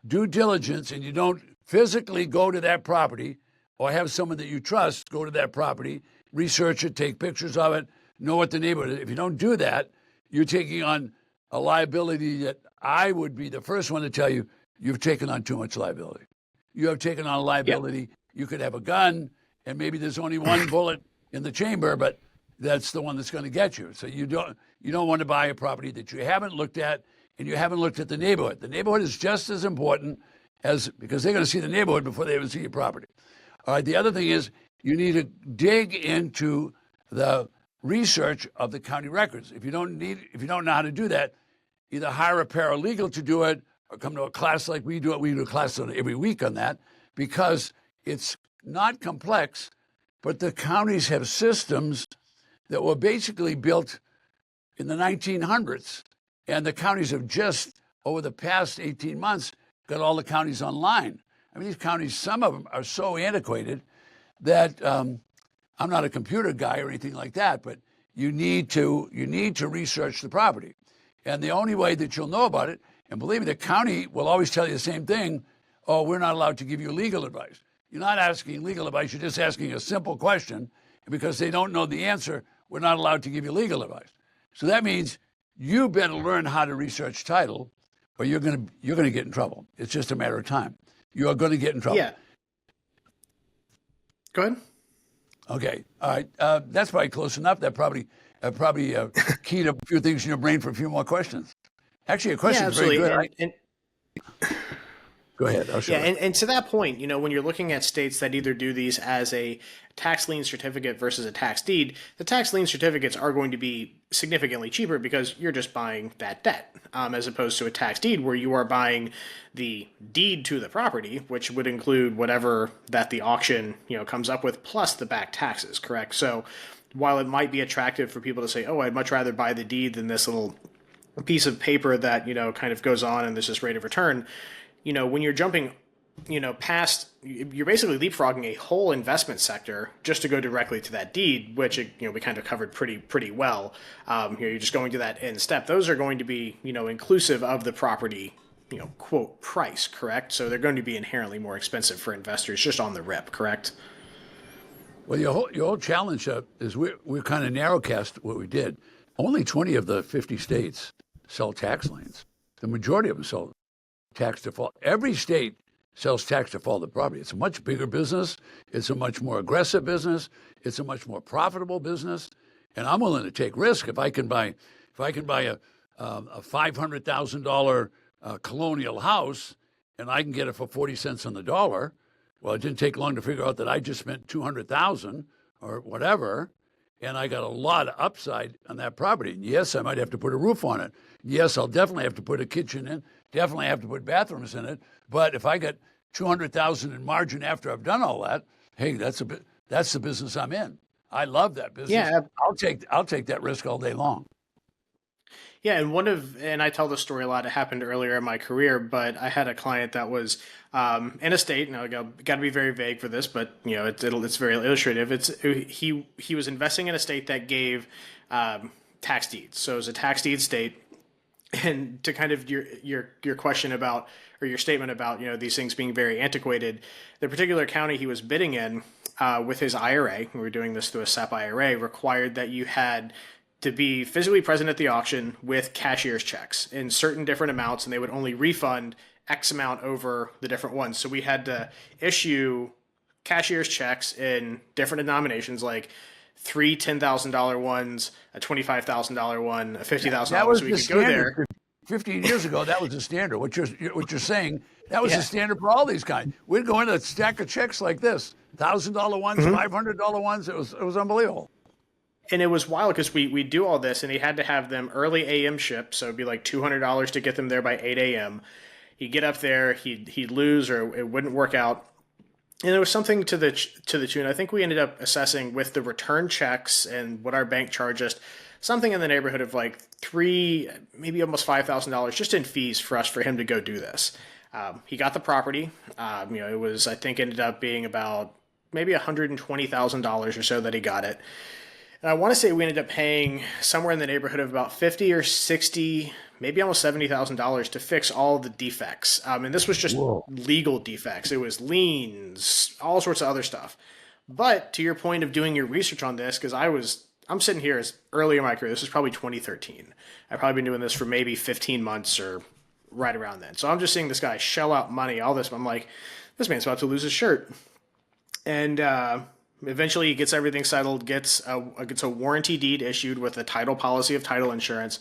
due diligence and you don't physically go to that property or have someone that you trust go to that property, research it, take pictures of it, know what the neighborhood is. If you don't do that, you're taking on a liability that I would be the first one to tell you you've taken on too much liability. You have taken on a liability. Yep. You could have a gun and maybe there's only one bullet in the chamber, but that's the one that's going to get you. So you don't want to buy a property that you haven't looked at, and you haven't looked at the neighborhood. The neighborhood is just as important because they're going to see the neighborhood before they even see your property. All right. The other thing is you need to dig into the research of the county records. If you don't know how to do that, either hire a paralegal to do it or come to a class like we do it. We do a class every week on that because it's not complex, but the counties have systems that were basically built in the 1900s. And the counties have just, over the past 18 months, got all the counties online. I mean, these counties, some of them are so antiquated that I'm not a computer guy or anything like that, but you need to research the property. And the only way that you'll know about it, and believe me, the county will always tell you the same thing: oh, we're not allowed to give you legal advice. You're not asking legal advice, you're just asking a simple question. And because they don't know the answer, we're not allowed to give you legal advice. So that means you better learn how to research title, or you're gonna get in trouble. It's just a matter of time. You are going to get in trouble. Yeah. Go ahead. Okay. All right. That's probably close enough. That probably keyed up a few things in your brain for a few more questions. Actually, your question is very good. Go ahead. And to that point, when you're looking at states that either do these as a tax lien certificate versus a tax deed, the tax lien certificates are going to be significantly cheaper because you're just buying that debt, as opposed to a tax deed where you are buying the deed to the property, which would include whatever that the auction, comes up with, plus the back taxes, correct? So while it might be attractive for people to say, oh, I'd much rather buy the deed than this little piece of paper that, kind of goes on and there's this rate of return, when you're jumping past, you're basically leapfrogging a whole investment sector just to go directly to that deed, which, we kind of covered pretty well. You're just going to that end step. Those are going to be, inclusive of the property, quote price, correct? So they're going to be inherently more expensive for investors just on the rip, correct? Well, your whole challenge is we're kind of narrowcast what we did. Only 20 of the 50 states sell tax liens. The majority of them sell tax default. Every state sells tax defaulted property. It's a much bigger business. It's a much more aggressive business. It's a much more profitable business. And I'm willing to take risk if I can buy a $500,000 colonial house and I can get it for 40 cents on the dollar. Well, it didn't take long to figure out that I just spent 200,000 or whatever, and I got a lot of upside on that property. And yes, I might have to put a roof on it. Yes, I'll definitely have to put a kitchen in. Definitely have to put bathrooms in it. But if I get 200,000 in margin after I've done all that, hey, that's the business I'm in. I love that business. Yeah, I'll take that risk all day long. Yeah, and I tell this story a lot. It happened earlier in my career, but I had a client that was in a state. Now, I got to be very vague for this, but it's very illustrative. He was investing in a state that gave tax deeds, so it was a tax deed state. And to kind of your question about, or your statement about these things being very antiquated, the particular county he was bidding in with his IRA, we were doing this through a SEP IRA, required that you had to be physically present at the auction with cashier's checks in certain different amounts, and they would only refund X amount over the different ones. So we had to issue cashier's checks in different denominations, like three $10,000 ones, a $25,000 one, a $50,000 one, so we could go there. 15 years ago, that was the standard. What you're saying, that was the standard for all these guys. We'd go into a stack of checks like this, $1,000 ones, $500 ones. It was unbelievable. And it was wild because we do all this, and he had to have them early AM shipped, so it'd be like $200 to get them there by 8 a.m. He'd get up there, he'd lose, or it wouldn't work out. And it was something to the tune. I think we ended up assessing with the return checks and what our bank charged us, something in the neighborhood of like maybe almost $5,000 just in fees for him to go do this. He got the property. It was, I think, ended up being about maybe $120,000 or so that he got it. And I want to say we ended up paying somewhere in the neighborhood of about 50 or 60, maybe almost $70,000 to fix all the defects. And this was just legal defects. It was liens, all sorts of other stuff. But to your point of doing your research on this, because I'm sitting here as early in my career. This is probably 2013. I've probably been doing this for maybe 15 months or right around then. So I'm just seeing this guy shell out money, all this. I'm like, this man's about to lose his shirt. And eventually he gets everything settled, gets a warranty deed issued with a title policy of title insurance,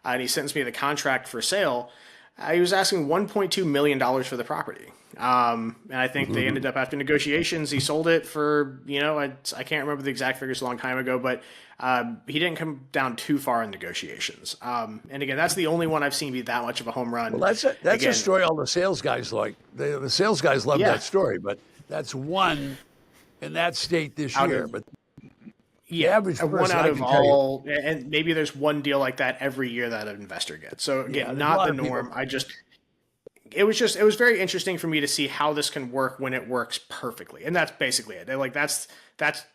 and he sends me the contract for sale. He was asking $1.2 million for the property. And I think they ended up, after negotiations, he sold it for, I can't remember the exact figures, a long time ago, but he didn't come down too far in negotiations. And again, that's the only one I've seen be that much of a home run. Well, that's a story all the sales guys like. The sales guys love that story, but that's one in that state this year. But the average one out of all, and maybe there's one deal like that every year that an investor gets. So again, not the norm. It was very interesting for me to see how this can work when it works perfectly. And that's basically it. Like that's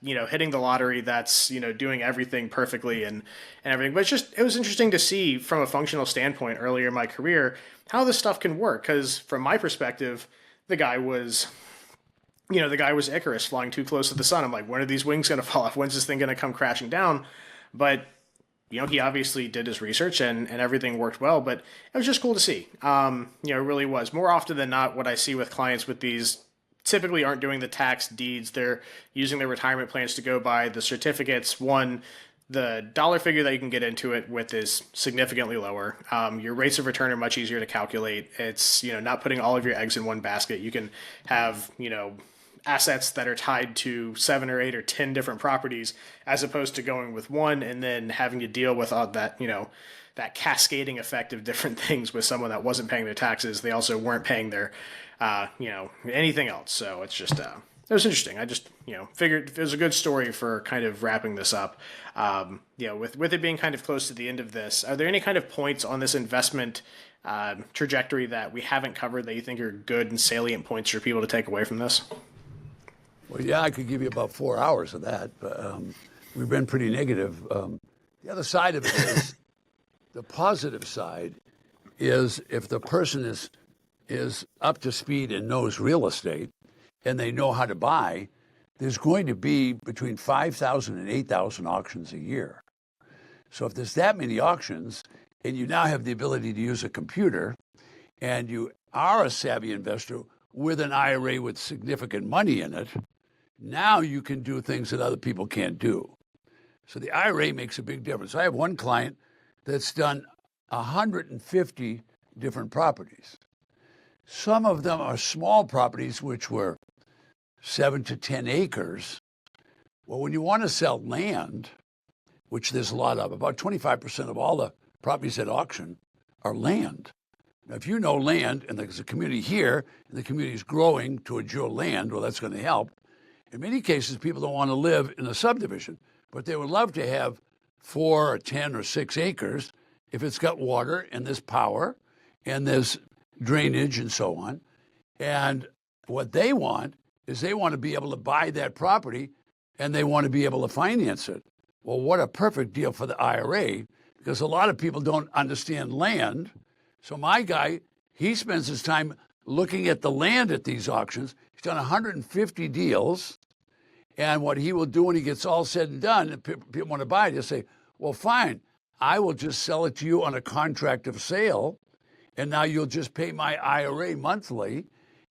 hitting the lottery. That's, doing everything perfectly and everything. But it was interesting to see from a functional standpoint earlier in my career, how this stuff can work. Because from my perspective, the guy was Icarus flying too close to the sun. I'm like, when are these wings going to fall off? When's this thing going to come crashing down? But he obviously did his research and everything worked well, but it was just cool to see. It really was. More often than not, what I see with clients with these typically aren't doing the tax deeds. They're using their retirement plans to go buy the certificates. One, the dollar figure that you can get into it with is significantly lower. Your rates of return are much easier to calculate. It's, not putting all of your eggs in one basket. You can have, assets that are tied to 7 or 8 or 10 different properties, as opposed to going with one and then having to deal with all that, that cascading effect of different things with someone that wasn't paying their taxes. They also weren't paying their, anything else. So it's just, That was interesting. I just, figured it was a good story for kind of wrapping this up. With it being kind of close to the end of this, are there any kind of points on this investment trajectory that we haven't covered that you think are good and salient points for people to take away from this? Well, yeah, I could give you about 4 hours of that, but we've been pretty negative. The other side of it is, the positive side is if the person is up to speed and knows real estate and they know how to buy, there's going to be between 5,000 and 8,000 auctions a year. So if there's that many auctions and you now have the ability to use a computer and you are a savvy investor with an IRA with significant money in it, now you can do things that other people can't do. So the IRA makes a big difference. I have one client that's done 150 different properties. Some of them are small properties, which were 7 to 10 acres. Well, when you want to sell land, which there's a lot of, about 25% of all the properties at auction are land. Now, if you know land, and there's a community here, and the community is growing towards your land, well, that's going to help. In many cases, people don't want to live in a subdivision, but they would love to have 4 or 10 or 6 acres if it's got water and there's power and there's drainage and so on. And what they want is they want to be able to buy that property and they want to be able to finance it. Well, what a perfect deal for the IRA, because a lot of people don't understand land. So my guy, he spends his time looking at the land at these auctions. He's done 150 deals. And what he will do when he gets all said and done, and people want to buy it, he'll say, well, fine, I will just sell it to you on a contract of sale, and now you'll just pay my IRA monthly.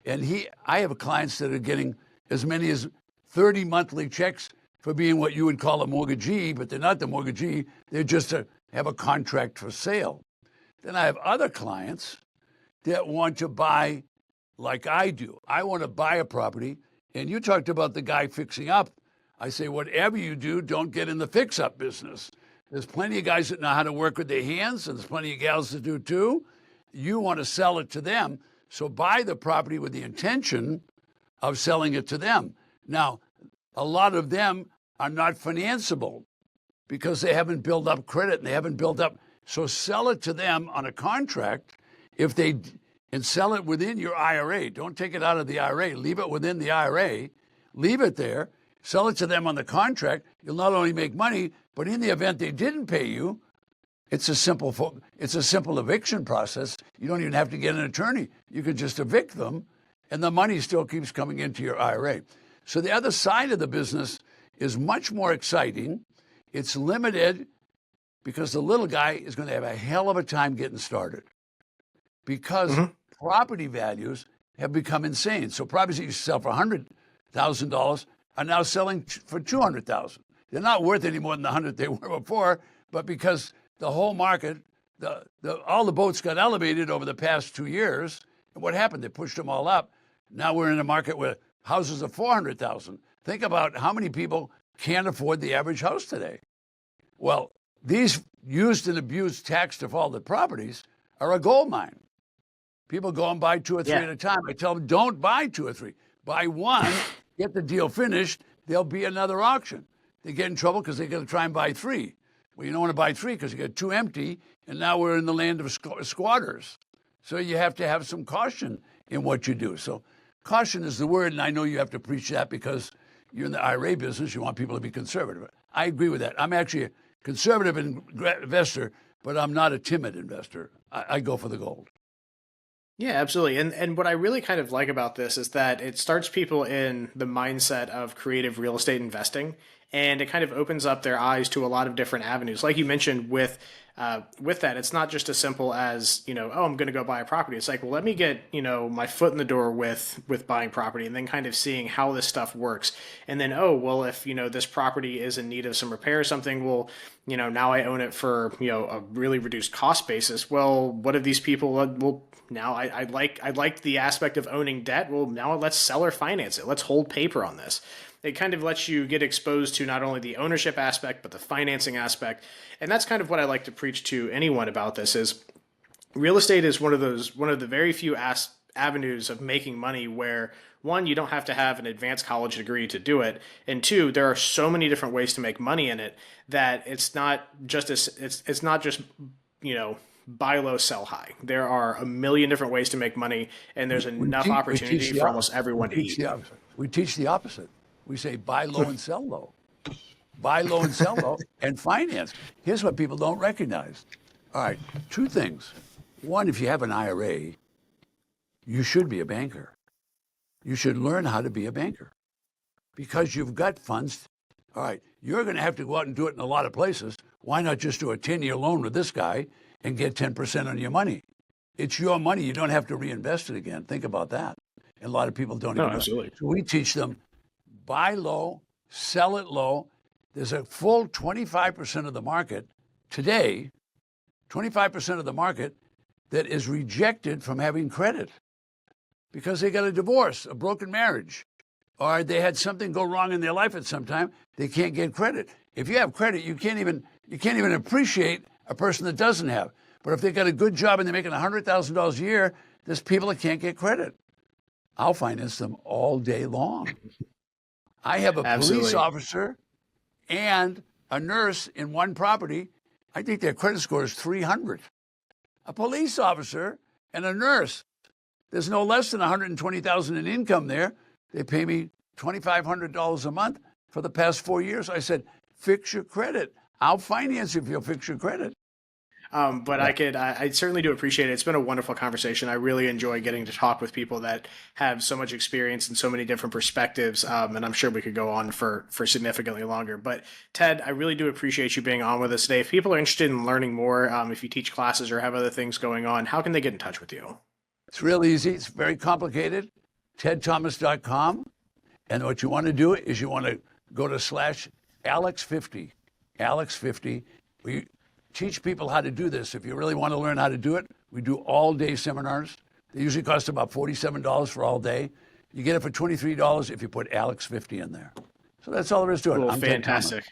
And I have clients that are getting as many as 30 monthly checks for being what you would call a mortgagee, but they're not the mortgagee, they're just have a contract for sale. Then I have other clients that want to buy like I do. I want to buy a property. And you talked about the guy fixing up. I say, whatever you do, don't get in the fix-up business. There's plenty of guys that know how to work with their hands, and there's plenty of gals that do too. You want to sell it to them, so buy the property with the intention of selling it to them. Now, a lot of them are not financeable because they haven't built up credit and they haven't built up. So sell it to them on a contract and sell it within your IRA. Don't take it out of the IRA. Leave it within the IRA. Leave it there. Sell it to them on the contract. You'll not only make money, but in the event they didn't pay you, it's a simple eviction process. You don't even have to get an attorney. You could just evict them, and the money still keeps coming into your IRA. So the other side of the business is much more exciting. It's limited because the little guy is going to have a hell of a time getting started because property values have become insane. So properties that used to sell for $100,000 are now selling for $200,000. They're not worth any more than the 100 they were before, but because the whole market, all the boats got elevated over the past 2 years, and what happened? They pushed them all up. Now we're in a market where houses are $400,000. Think about how many people can't afford the average house today. Well, these used and abused tax defaulted properties are a gold mine. People go and buy 2 or 3 at a time. I tell them, don't buy 2 or 3. Buy one, get the deal finished, there'll be another auction. They get in trouble because they're going to try and buy 3. Well, you don't want to buy 3 because you get 2 empty, and now we're in the land of squatters. So you have to have some caution in what you do. So caution is the word, and I know you have to preach that because you're in the IRA business. You want people to be conservative. I agree with that. I'm actually a conservative investor, but I'm not a timid investor. I go for the gold. Yeah, absolutely. And what I really kind of like about this is that it starts people in the mindset of creative real estate investing, and it kind of opens up their eyes to a lot of different avenues. Like you mentioned with that, it's not just as simple as, oh, I'm going to go buy a property. It's like, well, let me get, my foot in the door with buying property, and then kind of seeing how this stuff works. And then, oh, well, if, this property is in need of some repair or something, well, now I own it for, a really reduced cost basis. Well, what if these people, now I like the aspect of owning debt. Well, now let's sell or finance it. Let's hold paper on this. It kind of lets you get exposed to not only the ownership aspect, but the financing aspect. And that's kind of what I like to preach to anyone about this is real estate is one of the very few avenues of making money where one, you don't have to have an advanced college degree to do it. And two, there are so many different ways to make money in it that it's not just buy low, sell high. There are a million different ways to make money, and there's enough opportunity for almost everyone to eat. We teach the opposite. We say buy low and sell low. Buy low and sell low and finance. Here's what people don't recognize. All right, two things. One, if you have an IRA, you should be a banker. You should learn how to be a banker because you've got funds. All right, you're going to have to go out and do it in a lot of places. Why not just do a 10-year loan with this guy and get 10% on your money? It's your money. You don't have to reinvest it again. Think about that. And a lot of people don't even know. Absolutely. So we teach them buy low, sell it low. There's a full 25% of the market today, 25% of the market that is rejected from having credit because they got a divorce, a broken marriage, or they had something go wrong in their life at some time. They can't get credit. If you have credit, you can't even appreciate a person that doesn't have. But if they got a good job and they're making $100,000 a year, there's people that can't get credit. I'll finance them all day long. I have a police officer and a nurse in one property. I think their credit score is 300. A police officer and a nurse. There's no less than $120,000 in income there. They pay me $2,500 a month for the past 4 years. I said, fix your credit. I'll finance you if you'll fix your credit. But I certainly do appreciate it. It's been a wonderful conversation. I really enjoy getting to talk with people that have so much experience and so many different perspectives. And I'm sure we could go on for significantly longer. But Ted, I really do appreciate you being on with us today. If people are interested in learning more, if you teach classes or have other things going on, how can they get in touch with you? It's real easy. It's very complicated. TedThomas.com. And what you want to do is you want to go to /Alex50. Alex50. We teach people how to do this. If you really want to learn how to do it, we do all-day seminars. They usually cost about $47 for all day. You get it for $23 if you put Alex50 in there. So that's all there is to it. Cool, fantastic.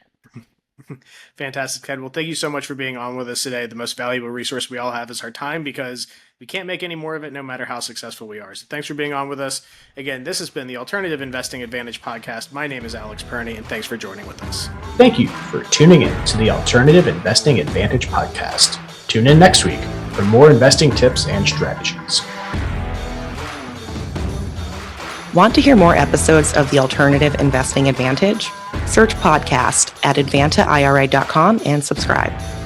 Fantastic, Ted. Well, thank you so much for being on with us today. The most valuable resource we all have is our time because we can't make any more of it no matter how successful we are. So thanks for being on with us. Again, this has been the Alternative Investing Advantage podcast. My name is Alex Perny, and thanks for joining with us. Thank you for tuning in to the Alternative Investing Advantage podcast. Tune in next week for more investing tips and strategies. Want to hear more episodes of the Alternative Investing Advantage? Search podcast at advantaira.com and subscribe.